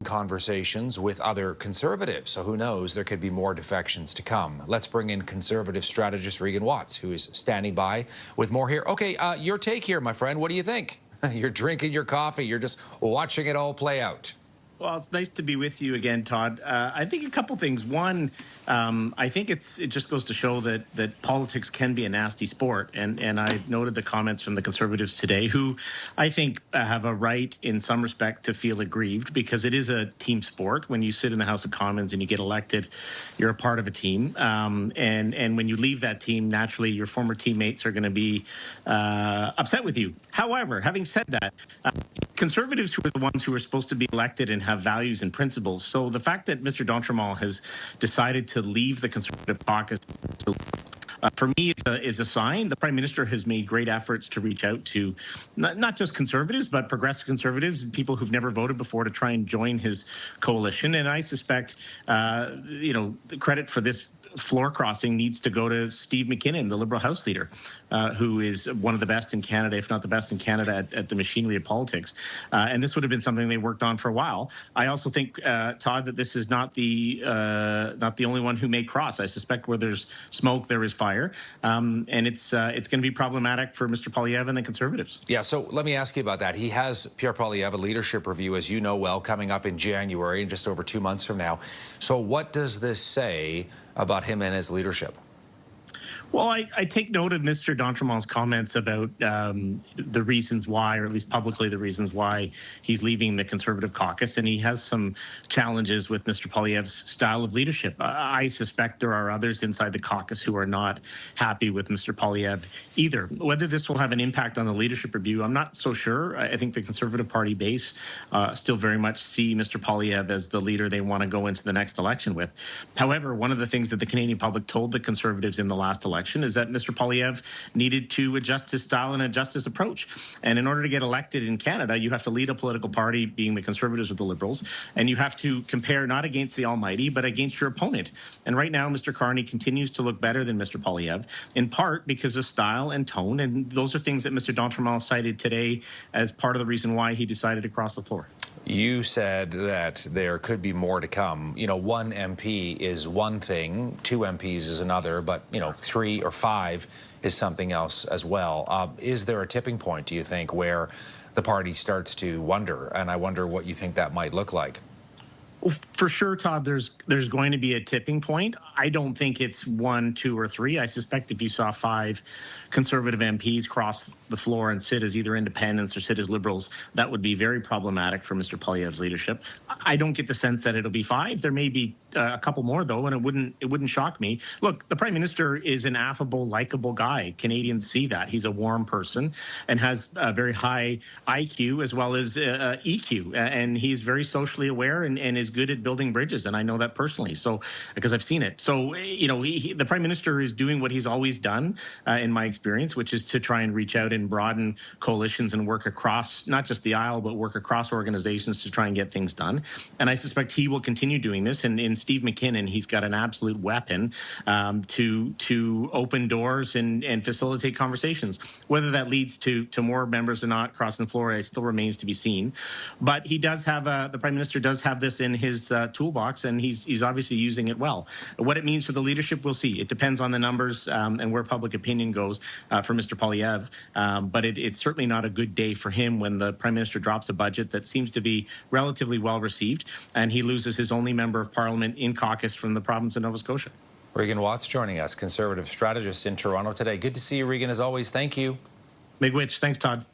conversations with other Conservatives. So who knows, there could be more defections to come. Let's bring in Conservative strategist Regan Watts, who is standing by with more here. Okay, your take here, my friend. What do you think? You're drinking your coffee. You're just watching it all play out. Well, it's nice to be with you again, Todd. I think a couple things. One, I think it just goes to show that politics can be a nasty sport, and I noted the comments from the Conservatives today, who I think have a right, in some respect, to feel aggrieved because it is a team sport. When you sit in the House of Commons and you get elected, you're a part of a team, and when you leave that team, naturally, your former teammates are going to be upset with you. However, having said that, Conservatives who are the ones who are supposed to be elected and have values and principles. So the fact that Mr. d'Entremont has decided to leave the Conservative caucus, for me, is a sign. The Prime Minister has made great efforts to reach out to not just Conservatives, but progressive Conservatives and people who've never voted before to try and join his coalition. And I suspect, the credit for this floor crossing needs to go to Steve McKinnon, the Liberal House Leader, who is one of the best in Canada, if not the best in Canada, at the machinery of politics. And this would have been something they worked on for a while. I also think, Todd, that this is not the only one who may cross. I suspect where there's smoke, there is fire, and it's going to be problematic for Mr. Poilievre and the Conservatives. Yeah. So let me ask you about that. He has Pierre Poilievre, a leadership review, as you know well, coming up in January, in just over 2 months from now. So what does this say about him and his leadership? Well, I take note of Mr. d'Entremont's comments about the reasons why, or at least publicly the reasons why he's leaving the Conservative caucus, and he has some challenges with Mr. Poilievre's style of leadership. I suspect there are others inside the caucus who are not happy with Mr. Poilievre either. Whether this will have an impact on the leadership review, I'm not so sure. I think the Conservative Party base still very much see Mr. Poilievre as the leader they want to go into the next election with. However, one of the things that the Canadian public told the Conservatives in the last election is that Mr. Poilievre needed to adjust his style and adjust his approach. And in order to get elected in Canada, you have to lead a political party, being the Conservatives or the Liberals, and you have to compare not against the Almighty, but against your opponent. And right now, Mr. Carney continues to look better than Mr. Poilievre, in part because of style and tone. And those are things that Mr. d'Entremont cited today as part of the reason why he decided to cross the floor. You said that there could be more to come. You know, one MP is one thing, two MPs is another, but, 3 or 5 is something else as well. Is there a tipping point, do you think, where the party starts to wonder? And I wonder what you think that might look like. Well, for sure, Todd, there's going to be a tipping point. I don't think it's 1, 2, or 3. I suspect if you saw 5 Conservative MPs cross the floor and sit as either independents or sit as Liberals, that would be very problematic for Mr. Poilievre's leadership. I don't get the sense that it'll be 5. There may be a couple more, though, and it wouldn't shock me. Look, the Prime Minister is an affable, likable guy. Canadians see that. He's a warm person and has a very high IQ as well as EQ, and he's very socially aware and is good at building bridges, and I know that personally, so because I've seen it. So, the Prime Minister is doing what he's always done, in my experience, which is to try and reach out and broaden coalitions and work across, not just the aisle, but work across organizations to try and get things done. And I suspect he will continue doing this. And in Steve McKinnon, he's got an absolute weapon to open doors and facilitate conversations. Whether that leads to more members or not crossing the floor, it still remains to be seen. But he does have the Prime Minister does have this in his toolbox, and he's obviously using it well. What it means for the leadership, we'll see. It depends on the numbers and where public opinion goes for Mr. Poilievre. But it's certainly not a good day for him when the Prime Minister drops a budget that seems to be relatively well received, and he loses his only member of Parliament in caucus from the province of Nova Scotia. Regan Watts joining us, Conservative strategist in Toronto today. Good to see you, Regan, as always. Thank you. Big witch. Thanks, Todd.